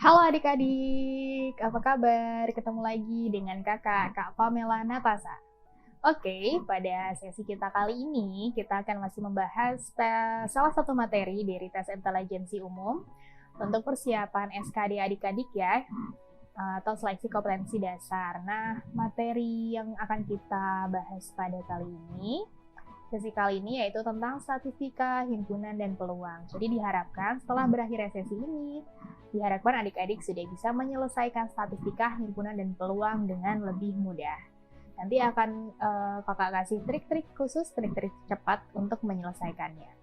Halo adik-adik, apa kabar? Ketemu lagi dengan Kak Pamela Natasa. Oke, pada sesi kita kali ini, kita akan masih membahas salah satu materi dari tes intelijensi umum untuk persiapan SKD adik-adik ya, atau seleksi kompetensi dasar. Nah, materi yang akan kita bahas pada sesi kali ini yaitu tentang statistika, himpunan, dan peluang. Jadi diharapkan setelah berakhir sesi ini, diharapkan adik-adik sudah bisa menyelesaikan statistika, himpunan, dan peluang dengan lebih mudah. Nanti akan kakak kasih trik-trik khusus, trik-trik cepat untuk menyelesaikannya.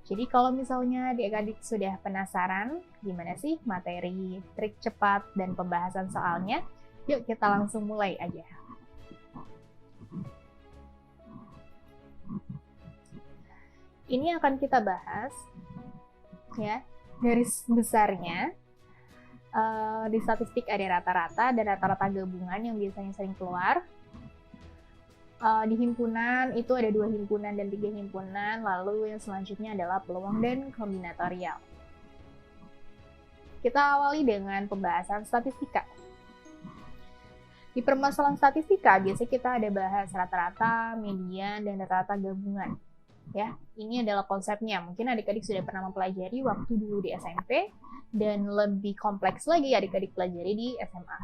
Jadi kalau misalnya adik-adik sudah penasaran gimana sih materi, trik cepat, dan pembahasan soalnya, yuk kita langsung mulai aja. Ini akan kita bahas ya, garis besarnya di statistik ada rata-rata dan rata-rata gabungan yang biasanya sering keluar. Di himpunan itu ada 2 himpunan dan 3 himpunan, lalu yang selanjutnya adalah peluang dan kombinatorial. Kita awali dengan pembahasan statistika. Di permasalahan statistika biasanya kita ada bahas rata-rata, median, dan rata-rata gabungan. Ya, ini adalah konsepnya. Mungkin adik-adik sudah pernah mempelajari waktu dulu di SMP dan lebih kompleks lagi adik-adik pelajari di SMA.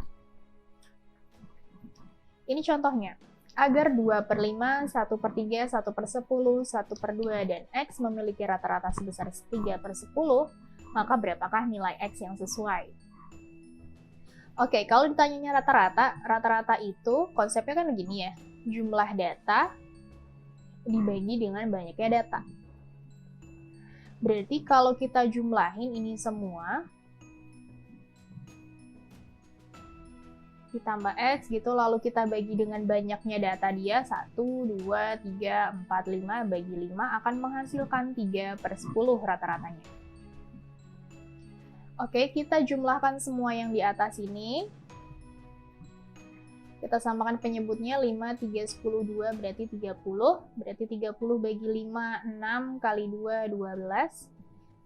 Ini contohnya. Agar 2/5, 1/3, 1/10, 1/2, dan X memiliki rata-rata sebesar 3/10, maka berapakah nilai X yang sesuai? Oke, kalau ditanyanya rata-rata itu konsepnya kan begini ya. Jumlah data dibagi dengan banyaknya data. Berarti kalau kita jumlahin ini semua, ditambah X gitu, lalu kita bagi dengan banyaknya data dia, 1, 2, 3, 4, 5, bagi 5 akan menghasilkan 3/10 rata-ratanya. Oke, kita jumlahkan semua yang di atas ini. Kita samakan penyebutnya 5, 3, 10, 2 berarti 30. Berarti 30 bagi 5, 6 kali 2, 12.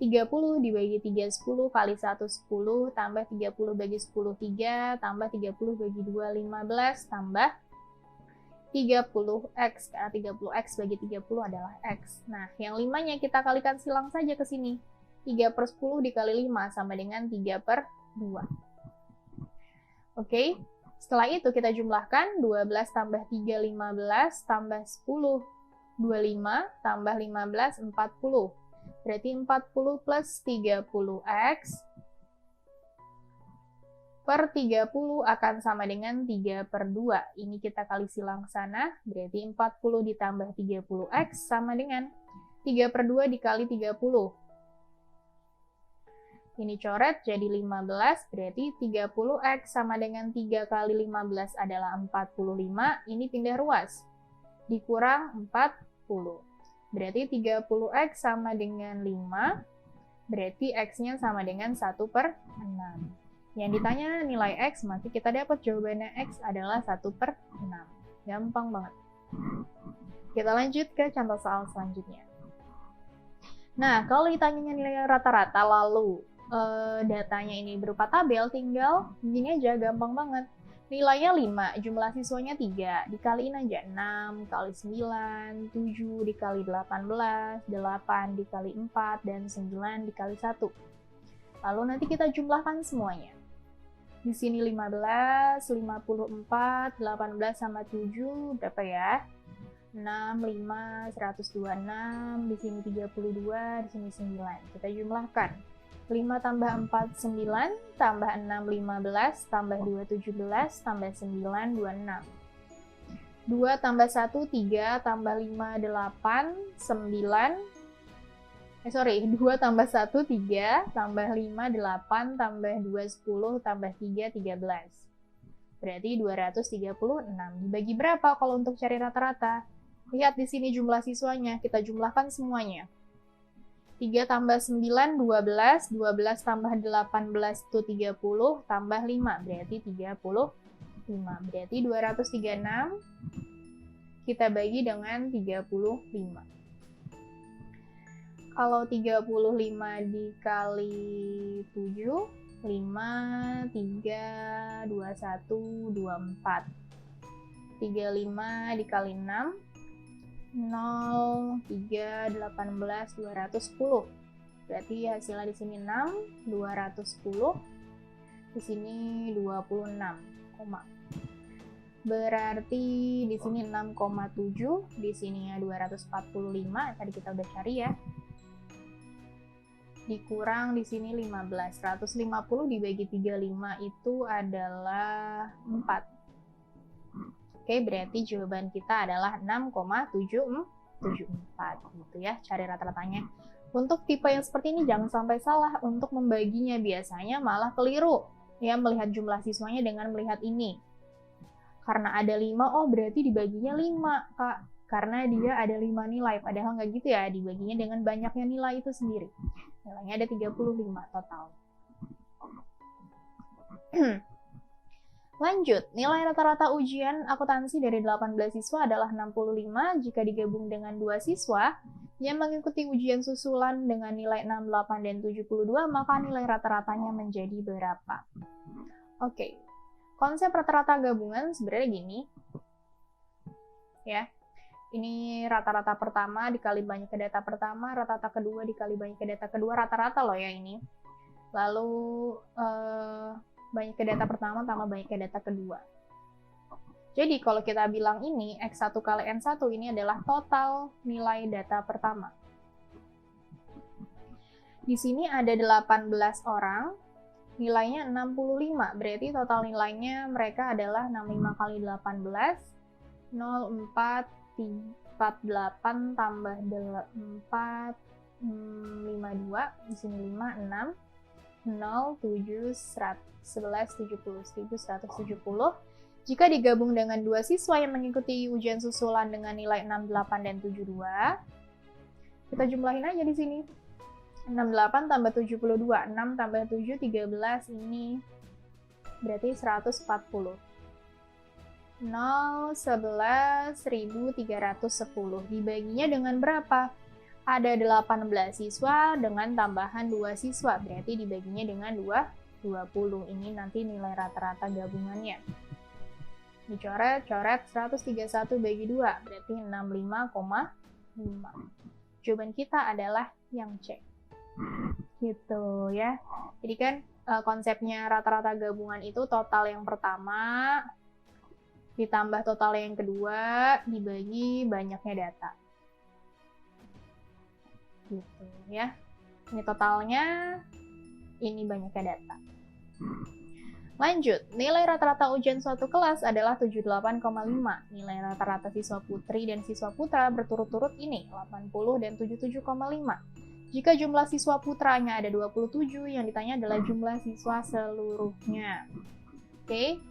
30 dibagi 3, 10 kali 1, 10. Tambah 30 bagi 10, 3. Tambah 30 bagi 2, 15. Tambah 30X. Karena 30X bagi 30 adalah X. Nah, yang 5-nya kita kalikan silang saja ke sini. 3/10 dikali 5 sama dengan 3/2. Oke. Setelah itu kita jumlahkan 12 tambah 3, 15, tambah 10, 25, tambah 15, 40. Berarti 40 plus 30X per 30 akan sama dengan 3/2. Ini kita kali silang ke sana, berarti 40 ditambah 30X sama dengan 3/2 dikali 30. Ini coret jadi 15, berarti 30X sama dengan 3 kali 15 adalah 45. Ini pindah ruas. Dikurang 40. Berarti 30X sama dengan 5. Berarti X-nya sama dengan 1/6. Yang ditanya nilai X, maka kita dapat jawabannya X adalah 1/6. Gampang banget. Kita lanjut ke contoh soal selanjutnya. Nah, kalau ditanyanya nilai rata-rata lalu datanya ini berupa tabel, tinggal gini aja, gampang banget. Nilainya 5, jumlah siswanya 3, dikaliin aja 6 kali 9, 7 dikali 18, 8 dikali 4, dan 9 dikali 1. Lalu nanti kita jumlahkan semuanya. Di sini 15, 54, 18 sama 7, berapa ya? 6, 5, 126, di sini 32, di sini 9. Kita jumlahkan. 5 tambah 4, 9, tambah 6, 15, tambah 2, 17, tambah 9, 26. 2 tambah 1, 3, tambah 5, 8, 9. 2 tambah 1, 3, tambah 5, 8, tambah 2, 10, tambah 3, 13. Berarti 236. Dibagi berapa kalau untuk cari rata-rata? Lihat di sini jumlah siswanya, kita jumlahkan semuanya. 3 tambah 9, 12, 12 tambah 18 itu 30, tambah 5, berarti 35. Berarti 236 kita bagi dengan 35. Kalau 35 dikali 7, 5, 3, 21, 24. 35 dikali 6, 0, 3, 18, 210. Berarti hasilnya di sini 6, 210. Di sini 26, berarti di sini 6,7, di sininya 245, tadi kita udah cari ya. Dikurang di sini 15. 150 dibagi 35 itu adalah 4. Oke, berarti jawaban kita adalah 6,774 gitu ya, cari rata-ratanya. Untuk tipe yang seperti ini jangan sampai salah untuk membaginya, biasanya malah keliru ya melihat jumlah siswanya dengan melihat ini. Karena ada 5, oh berarti dibaginya 5, Kak. Karena dia ada 5 nilai, padahal nggak gitu ya, dibaginya dengan banyaknya nilai itu sendiri. Nilainya ada 35 total. Lanjut, nilai rata-rata ujian akuntansi dari 18 siswa adalah 65. Jika digabung dengan 2 siswa yang mengikuti ujian susulan dengan nilai 68 dan 72, maka nilai rata-ratanya menjadi berapa? Oke, konsep rata-rata gabungan sebenarnya gini. Ya, ini rata-rata pertama dikali banyaknya data pertama, rata-rata kedua dikali banyaknya data kedua, rata-rata loh ya ini. Lalu banyaknya data pertama tambah banyaknya data kedua. Jadi kalau kita bilang ini X1 kali N1 ini adalah total nilai data pertama. Di sini ada 18 orang, nilainya 65, berarti total nilainya mereka adalah 65 kali 18, 0448 tambah 4, 52, di sini 5, 6, 0, 7, 11, 70, 1170. Jika digabung dengan 2 siswa yang mengikuti ujian susulan dengan nilai 68 dan 72, kita jumlahin aja di sini. 68 tambah 72, 6 tambah 7, 13, ini berarti 140. 0, 11, 1310. Dibaginya dengan berapa? Ada 18 siswa dengan tambahan 2 siswa, berarti dibaginya dengan 20. Ini nanti nilai rata-rata gabungannya. Dicoret-coret 131 bagi 2, berarti 65,5. Jawaban kita adalah yang C. Gitu ya. Jadi kan konsepnya rata-rata gabungan itu total yang pertama ditambah total yang kedua dibagi banyaknya data. Gitu ya. Ini totalnya, ini banyaknya data. Lanjut, nilai rata-rata ujian suatu kelas adalah 78,5. Nilai rata-rata siswa putri dan siswa putra berturut-turut ini 80 dan 77,5. Jika jumlah siswa putranya ada 27, yang ditanya adalah jumlah siswa seluruhnya. Oke.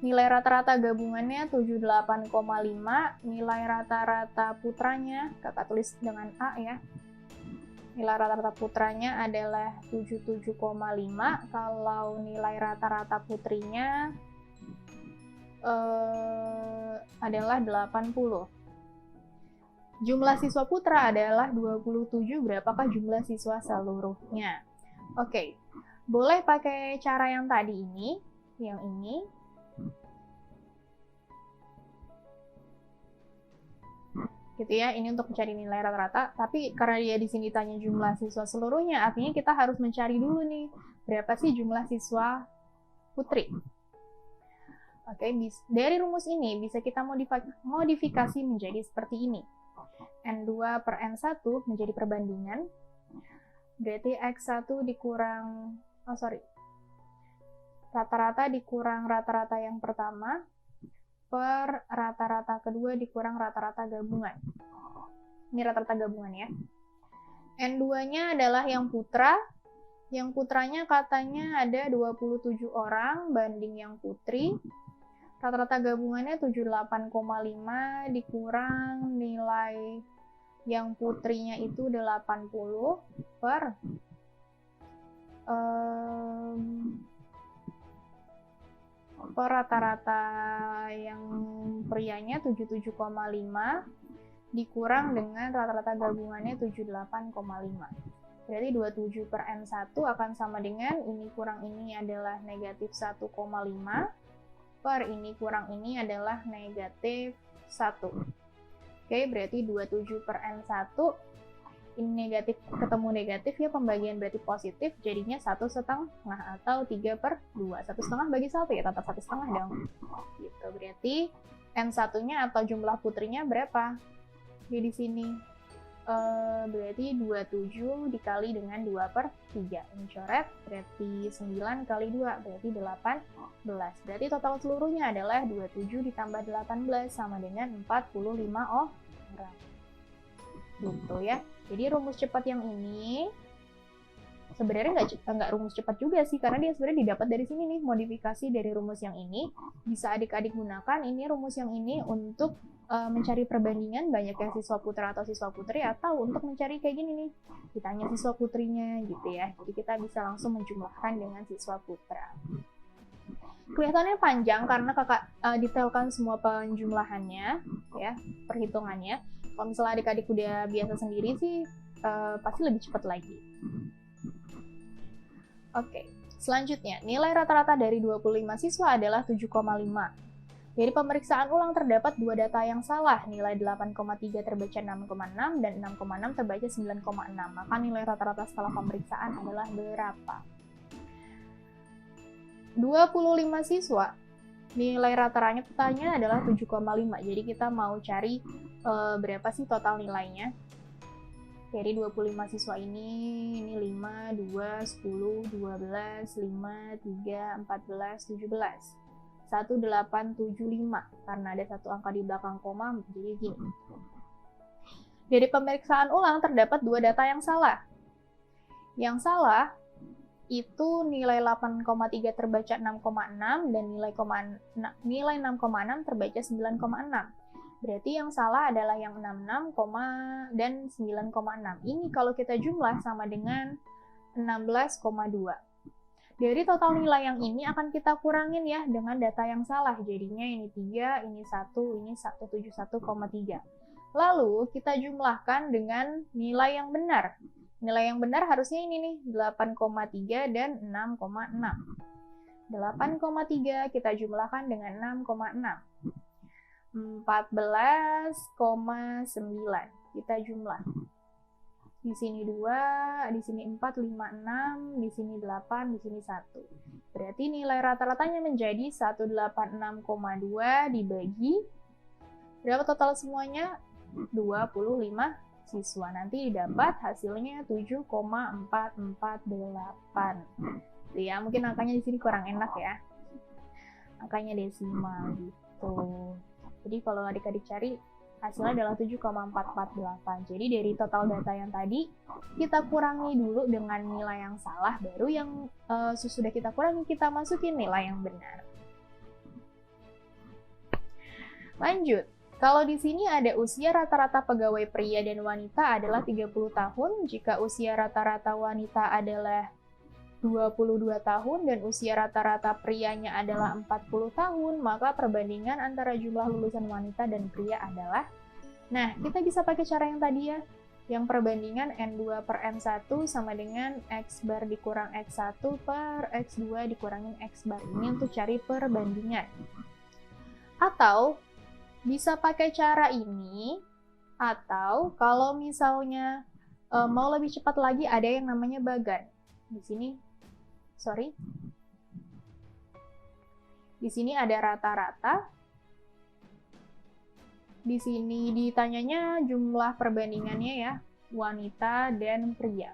Nilai rata-rata gabungannya 78,5. Nilai rata-rata putranya, kakak tulis dengan A ya. Nilai rata-rata putranya adalah 77,5. Kalau nilai rata-rata putrinya adalah 80. Jumlah siswa putra adalah 27. Berapakah jumlah siswa seluruhnya? Oke. Boleh pakai cara yang tadi ini, yang ini. Gitu ya, ini untuk mencari nilai rata-rata, tapi karena dia di sini tanya jumlah siswa seluruhnya, artinya kita harus mencari dulu nih, berapa sih jumlah siswa putri. Oke, dari rumus ini bisa kita modifikasi menjadi seperti ini. N2 per N1 menjadi perbandingan, berarti X1 dikurang, rata-rata dikurang rata-rata yang pertama, per rata-rata kedua dikurang rata-rata gabungan. Ini rata-rata gabungan ya. N2-nya adalah yang putra. Yang putranya katanya ada 27 orang banding yang putri. Rata-rata gabungannya 78,5 dikurang nilai yang putrinya itu 80 per rata-rata yang prianya 77,5 dikurang dengan rata-rata gabungannya 78,5. Berarti 27 per N1 akan sama dengan ini kurang ini adalah negatif 1,5 per ini kurang ini adalah negatif 1. Oke, berarti 27 per N1 ini negatif ketemu negatif ya, pembagian berarti positif, jadinya 1,5 atau 3 per 2. 1,5 bagi 1 ya, tetap 1,5 dong. Gitu, berarti N1-nya atau jumlah putrinya berapa? Jadi di sini berarti 27 dikali dengan 2 per 3. Ini coret, berarti 9 kali 2, berarti 18. Berarti total seluruhnya adalah 27 ditambah 18 sama dengan 45 orang. Gitu ya. Jadi rumus cepat yang ini sebenarnya nggak rumus cepat juga sih, karena dia sebenarnya didapat dari sini nih, modifikasi dari rumus yang ini. Bisa adik-adik gunakan ini rumus yang ini untuk mencari perbandingan banyaknya siswa putra atau siswa putri, atau untuk mencari kayak gini nih, ditanya siswa putrinya gitu ya. Jadi kita bisa langsung menjumlahkan dengan siswa putra. Kelihatannya panjang karena kakak detailkan semua penjumlahannya ya, perhitungannya. Kalau misalnya adik-adik udah biasa sendiri sih pasti lebih cepat lagi. Oke, selanjutnya nilai rata-rata dari 25 siswa adalah 7,5. Dari pemeriksaan ulang terdapat dua data yang salah, nilai 8,3 terbaca 6,6 dan 6,6 terbaca 9,6. Maka nilai rata-rata setelah pemeriksaan adalah berapa? 25 siswa, nilai rata-ratanya adalah 7,5. Jadi kita mau cari berapa sih total nilainya. Dari 25 siswa ini 5, 2, 10, 12, 5, 3, 14, 17. 1875, karena ada satu angka di belakang koma, jadi gini. Dari pemeriksaan ulang terdapat dua data yang salah. Yang salah itu nilai 8,3 terbaca 6,6 dan nilai 6,6 terbaca 9,6. Berarti yang salah adalah yang 66, dan 9,6. Ini kalau kita jumlah sama dengan 16,2. Dari total nilai yang ini akan kita kurangin ya dengan data yang salah. Jadinya ini 3, ini 1, ini 171,3. Lalu kita jumlahkan dengan nilai yang benar. Nilai yang benar harusnya ini nih, 8,3 dan 6,6. 8,3 kita jumlahkan dengan 6,6. 14,9 kita jumlah. Di sini 2, di sini 4, 5, 6, di sini 8, di sini 1. Berarti nilai rata-ratanya menjadi 186,2 dibagi berapa total semuanya? 25 siswa. Nanti didapat hasilnya 7,448. Tuh ya, mungkin angkanya di sini kurang enak ya. Angkanya desimal gitu. Jadi kalau adik-adik cari, hasilnya adalah 7,448. Jadi dari total data yang tadi, kita kurangi dulu dengan nilai yang salah, baru yang sudah kita kurangi, kita masukin nilai yang benar. Lanjut, kalau di sini ada usia rata-rata pegawai pria dan wanita adalah 30 tahun, jika usia rata-rata wanita adalah 22 tahun dan usia rata-rata prianya adalah 40 tahun, maka perbandingan antara jumlah lulusan wanita dan pria adalah, nah kita bisa pakai cara yang tadi ya, yang perbandingan N2 per N1 sama dengan X bar dikurang X1 per X2 dikurangin X bar. Ini untuk cari perbandingan. Atau bisa pakai cara ini, atau kalau misalnya mau lebih cepat lagi ada yang namanya bagan. Di sini ada rata-rata. Di sini ditanyanya jumlah perbandingannya ya, wanita dan pria.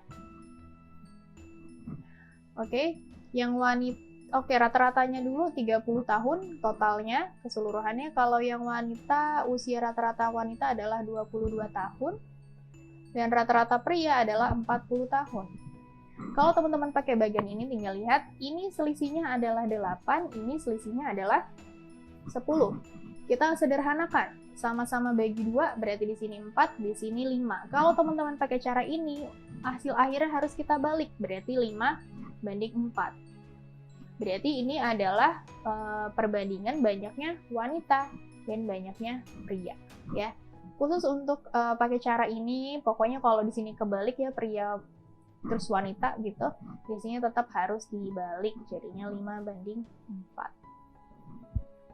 Oke, yang wanita, rata-ratanya dulu 30 tahun totalnya, keseluruhannya. Kalau yang wanita, usia rata-rata wanita adalah 22 tahun, dan rata-rata pria adalah 40 tahun. Kalau teman-teman pakai bagian ini, tinggal lihat, ini selisihnya adalah 8, ini selisihnya adalah 10. Kita sederhanakan, sama-sama bagi 2, berarti di sini 4, di sini 5. Kalau teman-teman pakai cara ini, hasil akhirnya harus kita balik, berarti 5 banding 4. Berarti ini adalah perbandingan banyaknya wanita dan banyaknya pria, ya. Khusus untuk pakai cara ini, pokoknya kalau di sini kebalik ya, pria terus wanita gitu, biasanya tetap harus dibalik, jadinya 5:4.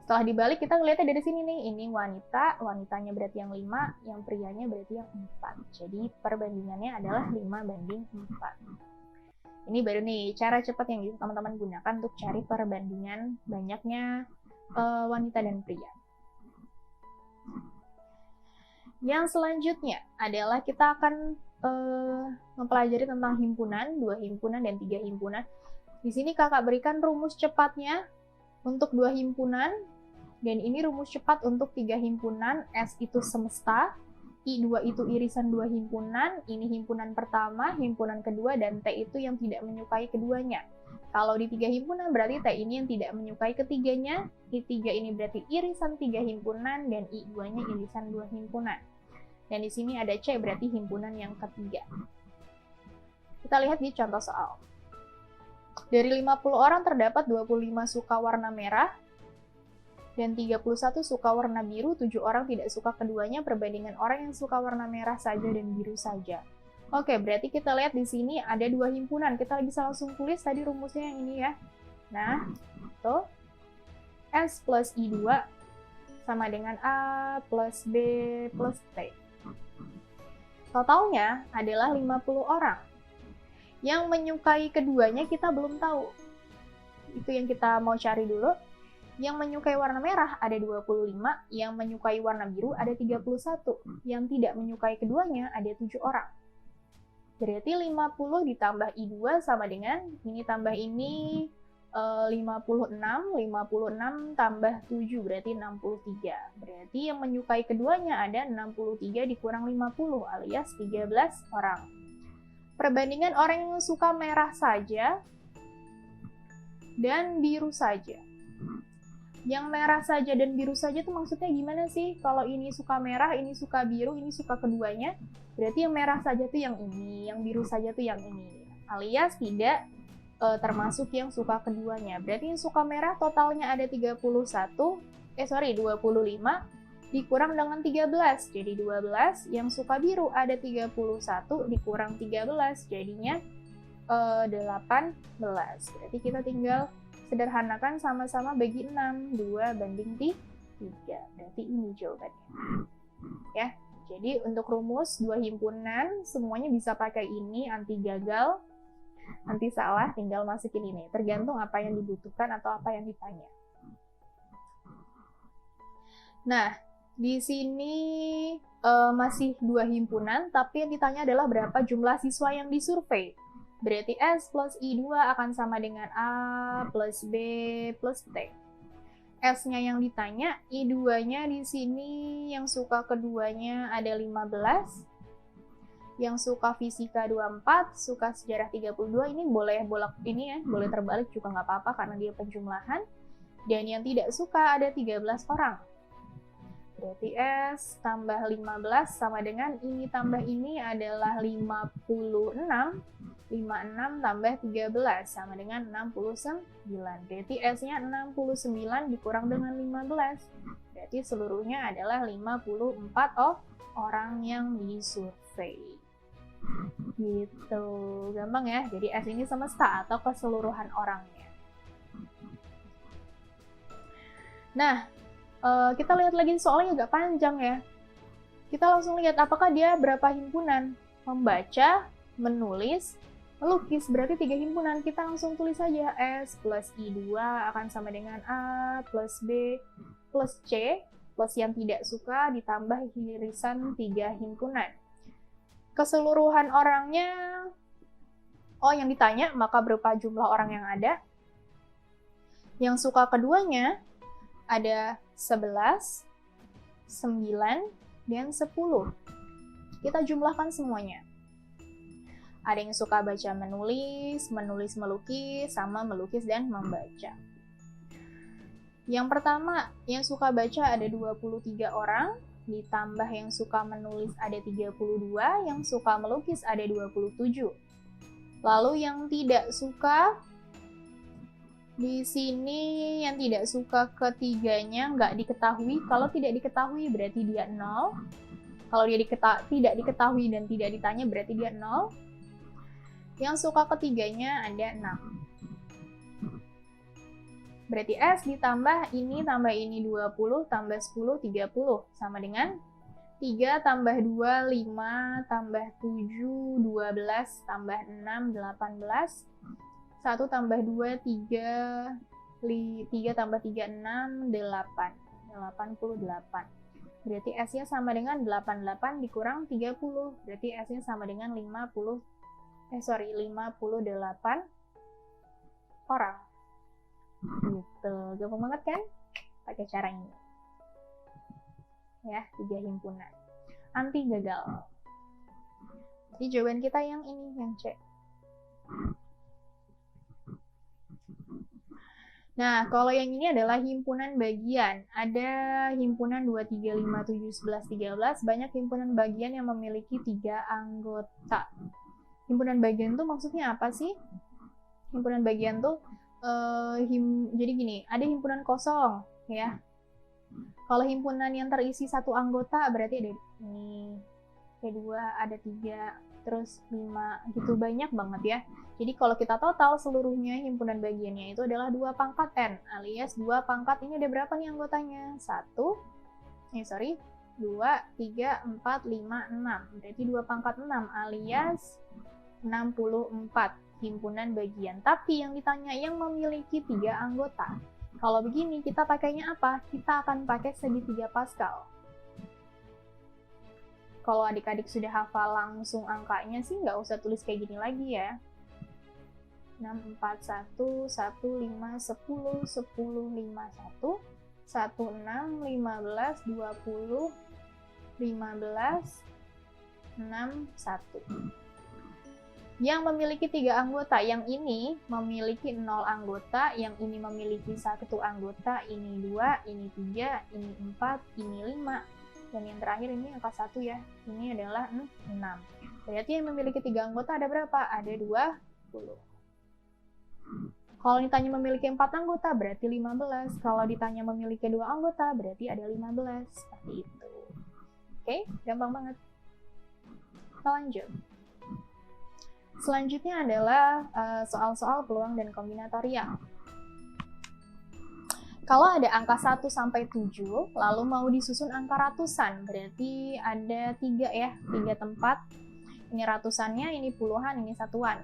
Setelah dibalik kita ngeliatnya dari sini nih, ini wanita, wanitanya berarti yang 5, yang prianya berarti yang 4. Jadi perbandingannya adalah 5:4. Ini baru nih cara cepat yang bisa teman-teman gunakan untuk cari perbandingan banyaknya wanita dan pria. Yang selanjutnya adalah kita akan mempelajari tentang himpunan, 2 himpunan dan 3 himpunan. Di sini kakak berikan rumus cepatnya untuk 2 himpunan, dan ini rumus cepat untuk 3 himpunan. S itu semesta, I2 itu irisan 2 himpunan, ini himpunan pertama, himpunan kedua, dan T itu yang tidak menyukai keduanya. Kalau di 3 himpunan berarti T ini yang tidak menyukai ketiganya, I3 ini berarti irisan 3 himpunan, dan I2-nya irisan 2 himpunan. Dan di sini ada C berarti himpunan yang ketiga. Kita lihat di contoh soal. Dari 50 orang terdapat 25 suka warna merah dan 31 suka warna biru, 7 orang tidak suka keduanya, perbandingan orang yang suka warna merah saja dan biru saja. Oke, berarti kita lihat di sini ada 2 himpunan. Kita bisa langsung tulis tadi rumusnya yang ini ya. Nah, itu S plus I2 sama dengan A plus B plus T. Totalnya adalah 50 orang. Yang menyukai keduanya kita belum tahu. Itu yang kita mau cari dulu. Yang menyukai warna merah ada 25, yang menyukai warna biru ada 31, yang tidak menyukai keduanya ada 7 orang. Berarti 50 ditambah I2 sama dengan, ini tambah ini 56 tambah 7 berarti 63. Berarti yang menyukai keduanya ada 63 dikurang 50 alias 13 orang. Perbandingan orang yang suka merah saja dan biru saja. Yang merah saja dan biru saja itu maksudnya gimana sih? Kalau ini suka merah, ini suka biru, ini suka keduanya, berarti yang merah saja tuh yang ini, yang biru saja tuh yang ini. Alias tidak termasuk yang suka keduanya. Berarti yang suka merah totalnya ada 25 dikurang dengan 13. Jadi 12. Yang suka biru ada 31 dikurang 13. Jadinya 18. Berarti kita tinggal sederhanakan sama-sama bagi 6. 2:3. Berarti ini jawabannya. Ya. Jadi untuk rumus 2 himpunan semuanya bisa pakai ini, anti gagal. Nanti salah, tinggal masukin ini. Tergantung apa yang dibutuhkan atau apa yang ditanya. Nah, di sini masih 2 himpunan, tapi yang ditanya adalah berapa jumlah siswa yang disurvei. Berarti S plus I2 akan sama dengan A plus B plus T. S-nya yang ditanya, I2-nya di sini yang suka keduanya ada 15. Yang suka fisika 24, suka sejarah 32, ini boleh bolak ini ya, boleh terbalik juga nggak apa-apa karena dia penjumlahan. Dan yang tidak suka ada 13 orang. Berarti S tambah 15 sama dengan ini tambah ini adalah 56. 56 tambah 13 sama dengan 69. Berarti S-nya 69 dikurang dengan 15. Berarti seluruhnya adalah 54 orang yang disurvei. Gitu, gampang ya. Jadi S ini semesta atau keseluruhan orangnya. Nah, kita lihat lagi soalnya agak panjang ya. Kita langsung lihat apakah dia berapa himpunan. Membaca, menulis, melukis. Berarti 3 himpunan. Kita langsung tulis saja S plus I2 akan sama dengan A plus B plus C plus yang tidak suka ditambah irisan 3 himpunan. Keseluruhan orangnya, yang ditanya, maka berapa jumlah orang yang ada? Yang suka keduanya ada 11, 9, dan 10. Kita jumlahkan semuanya. Ada yang suka baca menulis, menulis melukis, sama melukis dan membaca. Yang pertama, yang suka baca ada 23 orang. Ditambah yang suka menulis ada 32, yang suka melukis ada 27. Lalu yang tidak suka, di sini yang tidak suka ketiganya nggak diketahui. Kalau tidak diketahui berarti dia 0. Kalau dia tidak diketahui dan tidak ditanya berarti dia 0. Yang suka ketiganya ada 6. Berarti S ditambah ini 20 tambah 10, 30. Sama dengan 3 tambah 2, 5 tambah 7, 12 tambah 6, 18. 1 tambah 2, 3 tambah 3, 6, 8. 88. Berarti S-nya sama dengan 88 dikurang 30. Berarti S-nya sama dengan 58 orang. Gitu. Gampang banget kan? Pakai cara ini. Ya, 3 himpunan. Anti gagal. Jadi jawaban kita yang ini, yang C. Nah, kalau yang ini adalah himpunan bagian. Ada himpunan 2, 3, 5, 7, 11, 13. Banyak himpunan bagian yang memiliki 3 anggota. Himpunan bagian tuh maksudnya apa sih? Himpunan bagian tuh jadi gini, ada himpunan kosong, ya. Kalau himpunan yang terisi 1 anggota berarti ada ini, ada 2, ada 3, terus 5, gitu, banyak banget ya. Jadi kalau kita total seluruhnya himpunan bagiannya itu adalah 2 pangkat N, alias 2 pangkat ini ada berapa nih anggotanya? 2, 3, 4, 5, 6. Berarti 2 pangkat 6 alias 64 himpunan bagian. Tapi yang ditanya yang memiliki 3 anggota. Kalau begini kita pakainya apa? Kita akan pakai segitiga Pascal. Kalau adik-adik sudah hafal langsung angkanya sih nggak usah tulis kayak gini lagi ya. 6, 4, 1, 1, 5, 10, 10, 5, 1, 1, 6, 15, 20, 15, 6, 1. Yang memiliki 3 anggota, yang ini memiliki 0 anggota, yang ini memiliki 1 anggota, ini 2, ini 3, ini 4, ini 5, dan yang terakhir ini angka 1 ya, ini adalah 6. Berarti yang memiliki 3 anggota ada berapa? Ada 20. Kalau ditanya memiliki 4 anggota berarti 15, kalau ditanya memiliki 2 anggota berarti ada 15, seperti itu. Oke, gampang banget. Kita lanjut. Selanjutnya adalah soal-soal peluang dan kombinatorial. Kalau ada angka 1 sampai 7, lalu mau disusun angka ratusan, berarti ada 3 ya, 3 tempat. Ini ratusannya, ini puluhan, ini satuan.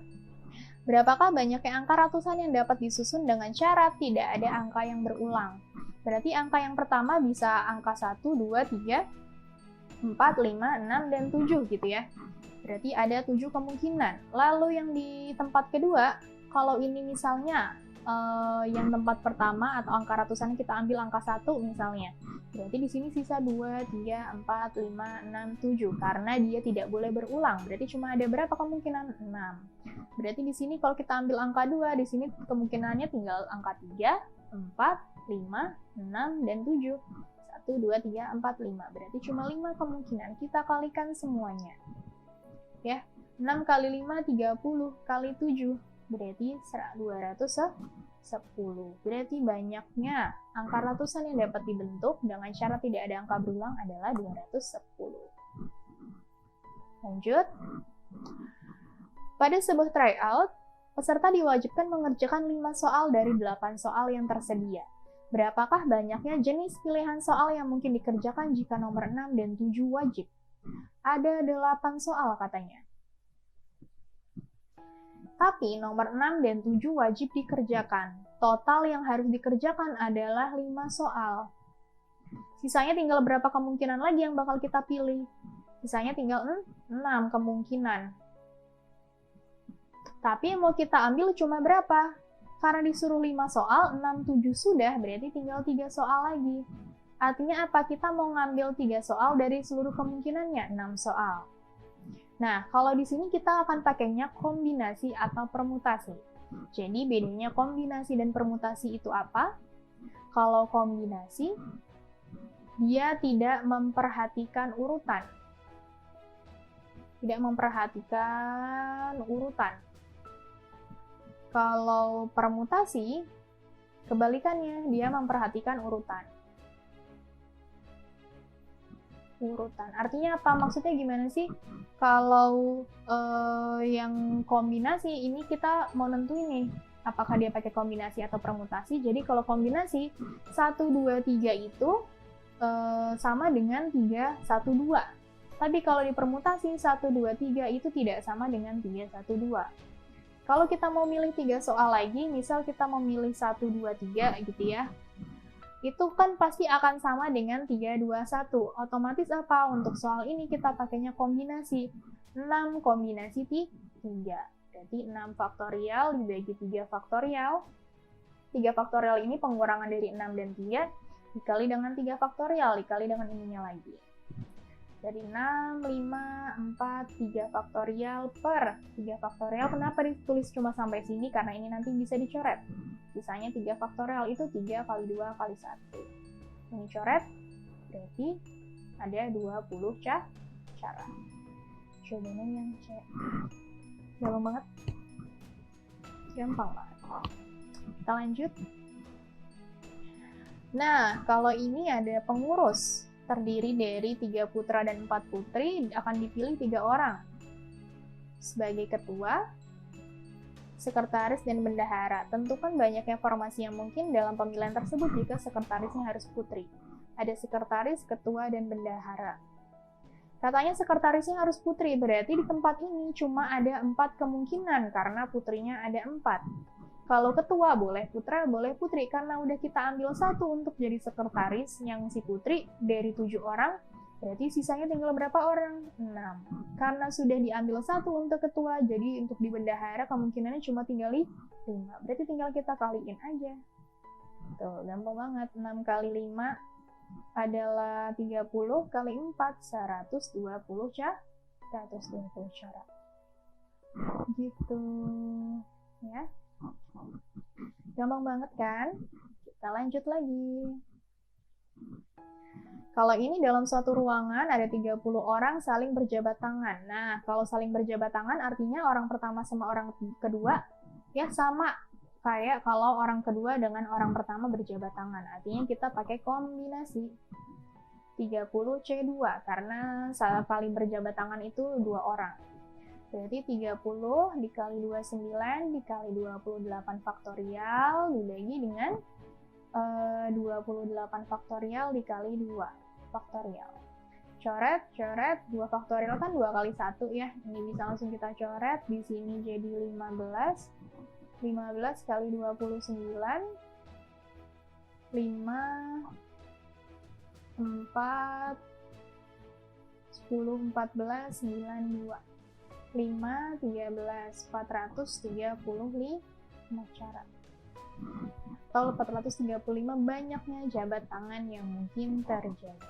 Berapakah banyaknya angka ratusan yang dapat disusun dengan cara tidak ada angka yang berulang? Berarti angka yang pertama bisa angka 1, 2, 3, 4, 5, 6, dan 7 gitu ya. Berarti ada 7 kemungkinan. Lalu yang di tempat kedua, kalau ini misalnya yang tempat pertama atau angka ratusan kita ambil angka 1 misalnya. Berarti di sini sisa 2, 3, 4, 5, 6, 7 karena dia tidak boleh berulang. Berarti cuma ada berapa kemungkinan? 6. Berarti di sini kalau kita ambil angka 2, di sini kemungkinannya tinggal angka 3, 4, 5, 6, dan 7. 1, 2, 3, 4, 5. Berarti cuma 5 kemungkinan. Kita kalikan semuanya. Ya, 6 kali 5, 30 kali 7, berarti 210. Berarti banyaknya angka ratusan yang dapat dibentuk dengan cara tidak ada angka berulang adalah 210. Lanjut. Pada sebuah tryout, peserta diwajibkan mengerjakan 5 soal dari 8 soal yang tersedia. Berapakah banyaknya jenis pilihan soal yang mungkin dikerjakan jika nomor 6 dan 7 wajib? Ada 8 soal katanya. Tapi nomor 6 dan 7 wajib dikerjakan. Total yang harus dikerjakan adalah 5 soal. Sisanya tinggal berapa kemungkinan lagi yang bakal kita pilih? Sisanya tinggal 6 kemungkinan. Tapi yang mau kita ambil cuma berapa? Karena disuruh 5 soal, 6, 7 sudah, berarti tinggal 3 soal lagi. Artinya apa? Kita mau ngambil 3 soal dari seluruh kemungkinannya, 6 soal. Nah, kalau di sini kita akan pakainya kombinasi atau permutasi. Jadi, bedanya kombinasi dan permutasi itu apa? Kalau kombinasi, dia tidak memperhatikan urutan. Tidak memperhatikan urutan. Kalau permutasi, kebalikannya, dia memperhatikan urutan. urutan. Artinya apa? Maksudnya gimana sih? Kalau yang kombinasi ini kita mau nentuin nih, apakah dia pakai kombinasi atau permutasi. Jadi kalau kombinasi 1, 2, 3 itu sama dengan 3, 1, 2. Tapi kalau di permutasi 1, 2, 3 itu tidak sama dengan 3, 1, 2. Kalau kita mau milih 3 soal lagi, misal kita mau milih 1, 2, 3 gitu ya, itu kan pasti akan sama dengan 3, 2, 1. Otomatis apa? Untuk soal ini kita pakainya kombinasi. 6 kombinasi 3. Berarti 6 faktorial dibagi 3 faktorial. 3 faktorial ini pengurangan dari 6 dan 3, dikali dengan 3 faktorial, dikali dengan ininya lagi. Dari 6, 5, 4, 3 faktorial per 3 faktorial. Kenapa ditulis cuma sampai sini? Karena ini nanti bisa dicoret. Sisanya 3 faktorial itu 3 kali 2 kali 1. Ini coret, berarti ada 20 cara. Cobain yang C. Gampang banget. Gampang banget. Kita lanjut. Nah, kalau ini ada pengurus. Terdiri dari 3 putra dan 4 putri, akan dipilih 3 orang sebagai ketua, sekretaris, dan bendahara. Tentukan banyaknya formasi yang mungkin dalam pemilihan tersebut jika sekretarisnya harus putri. Ada sekretaris, ketua, dan bendahara. Katanya sekretarisnya harus putri, berarti di tempat ini cuma ada 4 kemungkinan karena putrinya ada 4. Kalau ketua boleh putra, boleh putri, karena udah kita ambil 1 untuk jadi sekretaris yang si putri dari 7 orang, berarti sisanya tinggal berapa orang? 6. Karena sudah diambil 1 untuk ketua, jadi untuk di bendahara kemungkinannya cuma tinggal 5. Berarti tinggal kita kaliin aja. Tuh, gampang banget. 6 kali 5 adalah 30 kali 4, 120 cara. Gitu. Ya. Gampang banget kan? Kita lanjut lagi. Kalau ini dalam suatu ruangan ada 30 orang saling berjabat tangan. Nah, kalau saling berjabat tangan artinya orang pertama sama orang kedua ya sama kayak kalau orang kedua dengan orang pertama berjabat tangan. Artinya kita pakai kombinasi 30C2 karena saling berjabat tangan itu 2 orang. Berarti 30 dikali 29 dikali 28 faktorial dibagi dengan 28 faktorial dikali 2 faktorial. Coret, 2 faktorial kan 2 kali 1 ya. Ini bisa langsung kita coret. Di sini jadi 15. 15 kali 29. 5, 4, 10, 14, 9, 2. 5, 13, 435 cara. Kalau 435 banyaknya jabat tangan yang mungkin terjadi.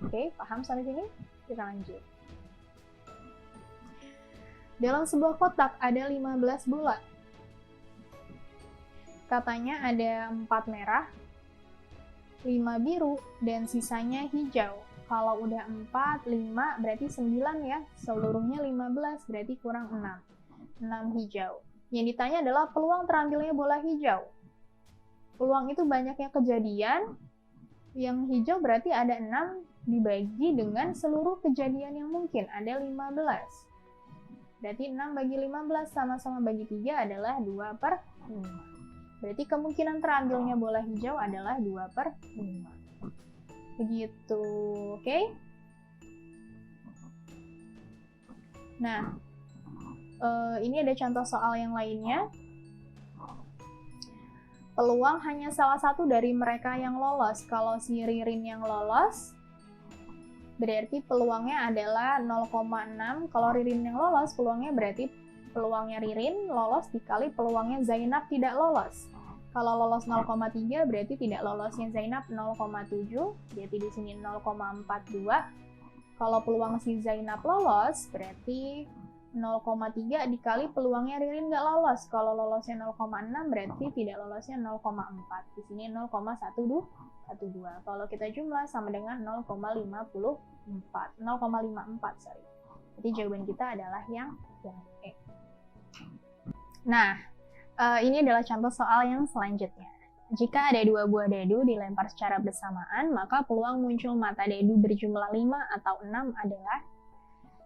Oke, paham sampai sini? Kita lanjut. Dalam sebuah kotak ada 15 bola. Katanya ada 4 merah, 5 biru, dan sisanya hijau. Kalau udah 4, 5, berarti 9 ya. Seluruhnya 15, berarti kurang 6. 6 hijau. Yang ditanya adalah peluang terambilnya bola hijau. Peluang itu banyaknya kejadian. Yang hijau berarti ada 6 dibagi dengan seluruh kejadian yang mungkin. Ada 15. Berarti 6 bagi 15 sama-sama bagi 3 adalah 2/5. Berarti kemungkinan terambilnya bola hijau adalah 2/5. Begitu, oke? Nah, ini ada contoh soal yang lainnya. Peluang hanya salah satu dari mereka yang lolos. Kalau si Ririn yang lolos, berarti peluangnya adalah 0,6. Kalau Ririn yang lolos, peluangnya berarti peluangnya Ririn lolos dikali peluangnya Zainab tidak lolos. Kalau lolos 0,3 berarti tidak lolosnya Zainab 0,7, berarti di sini 0,42. Kalau peluang si Zainab lolos berarti 0,3 dikali peluangnya Ririn nggak lolos. Kalau lolosnya 0,6 berarti tidak lolosnya 0,4. Di sini 0,12. Kalau kita jumlah sama dengan 0,54. 0,54, sorry. Jadi jawaban kita adalah yang E. Nah, ini adalah contoh soal yang selanjutnya. Jika ada 2 buah dadu dilempar secara bersamaan, maka peluang muncul mata dadu berjumlah 5 atau 6 adalah.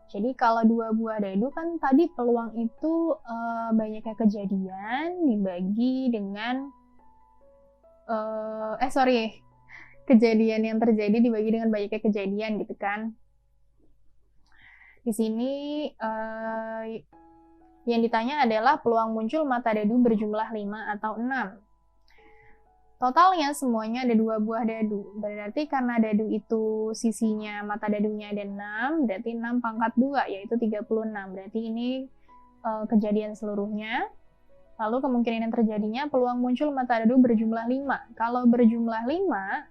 Jadi kalau 2 buah dadu kan tadi peluang itu banyaknya kejadian dibagi dengan kejadian yang terjadi dibagi dengan banyaknya kejadian gitu kan. Di sini yang ditanya adalah peluang muncul mata dadu berjumlah 5 atau 6. Totalnya semuanya ada 2 buah dadu. Berarti karena dadu itu sisinya mata dadunya ada 6, berarti 6 pangkat 2 yaitu 36. Berarti ini kejadian seluruhnya. Lalu kemungkinan yang terjadinya peluang muncul mata dadu berjumlah 5. Kalau berjumlah 5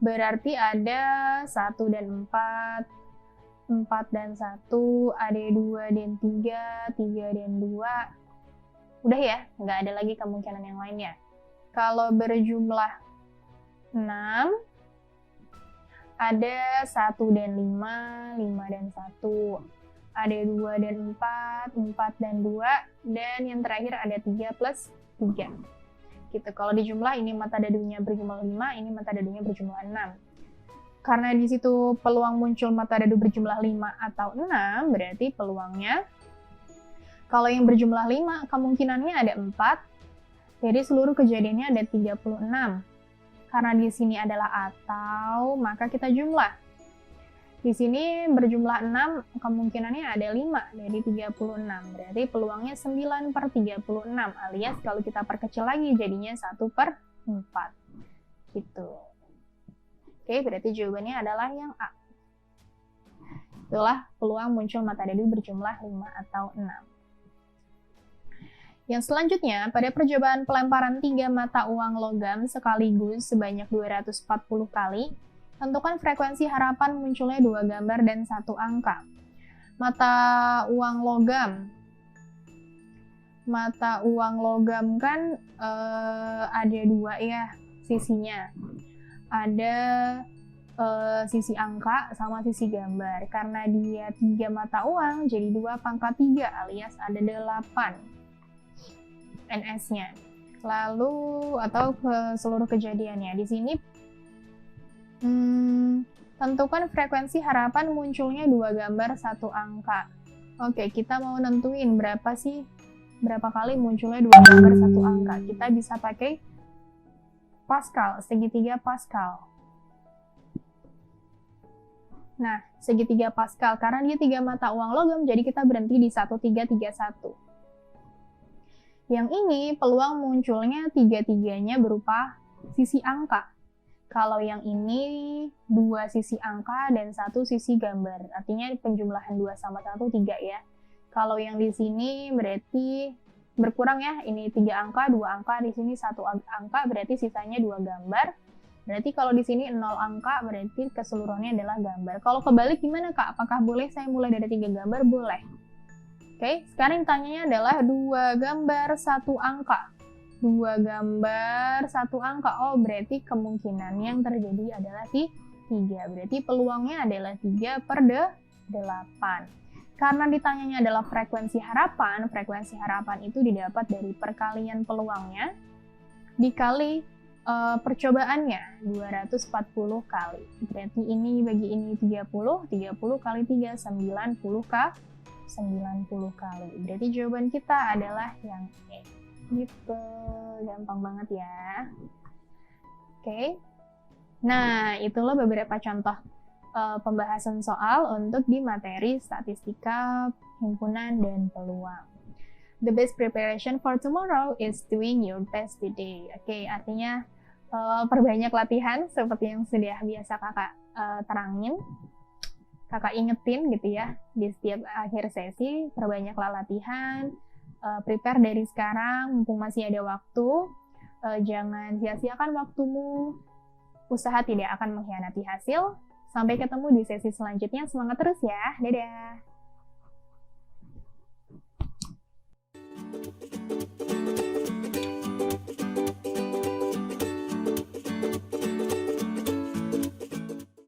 berarti ada 1 dan 4, 4 dan 1, ada 2 dan 3, 3 dan 2. Udah ya, nggak ada lagi kemungkinan yang lainnya. Kalau berjumlah 6, ada 1 dan 5, 5 dan 1. Ada 2 dan 4, 4 dan 2. Dan yang terakhir ada 3 plus 3. Gitu. Kalau dijumlah, ini mata dadunya berjumlah 5, ini mata dadunya berjumlah 6. Karena di situ peluang muncul mata dadu berjumlah 5 atau 6, berarti peluangnya kalau yang berjumlah 5, kemungkinannya ada 4, jadi seluruh kejadiannya ada 36. Karena di sini adalah atau, maka kita jumlah. Di sini berjumlah 6, kemungkinannya ada 5, jadi 36. Berarti peluangnya 9/36, alias kalau kita perkecil lagi jadinya 1/4. Gitu. Oke, berarti jawabannya adalah yang A. Itulah peluang muncul mata dadu berjumlah 5 atau 6. Yang selanjutnya, pada percobaan pelemparan 3 mata uang logam sekaligus sebanyak 240 kali, tentukan frekuensi harapan munculnya 2 gambar dan 1 angka. Mata uang logam. Mata uang logam kan ada 2 ya sisinya. Ada sisi angka sama sisi gambar. Karena dia 3 mata uang, jadi 2 pangkat 3 alias ada 8. NS-nya. Lalu atau ke seluruh kejadiannya. Di sini tentukan frekuensi harapan munculnya 2 gambar 1 angka. Oke, kita mau nentuin berapa kali munculnya 2 gambar 1 angka. Kita bisa pakai Pascal, segitiga Pascal. Nah, segitiga Pascal karena dia 3 mata uang logam, jadi kita berhenti di 1331. Yang ini peluang munculnya 3-3-nya berupa sisi angka. Kalau yang ini 2 sisi angka dan 1 sisi gambar. Artinya penjumlahan 2 sama 1, 3 ya. Kalau yang di sini berarti berkurang ya. Ini 3 angka, 2 angka, di sini 1 angka, berarti sisanya 2 gambar. Berarti kalau di sini 0 angka, berarti keseluruhannya adalah gambar. Kalau kebalik gimana Kak? Apakah boleh saya mulai dari 3 gambar? Boleh. Oke, sekarang tanyanya adalah 2 gambar 1 angka. 2 gambar 1 angka. Oh, berarti kemungkinan yang terjadi adalah 3. Berarti peluangnya adalah 3/8. Karena ditanyanya adalah frekuensi harapan itu didapat dari perkalian peluangnya dikali percobaannya 240 kali. Berarti ini bagi ini 30 kali 3, 90 kali. Berarti jawaban kita adalah yang E. Gitu, gampang banget ya. Oke. Nah, itulah beberapa contoh pembahasan soal untuk di materi statistika, himpunan, dan peluang. The best preparation for tomorrow is doing your best today. Oke, artinya perbanyak latihan seperti yang sudah biasa kakak terangin. Kakak ingetin gitu ya, di setiap akhir sesi, perbanyaklah latihan, prepare dari sekarang, mumpung masih ada waktu, jangan sia-siakan waktumu, usaha tidak akan mengkhianati hasil. Sampai ketemu di sesi selanjutnya, semangat terus ya, dadah!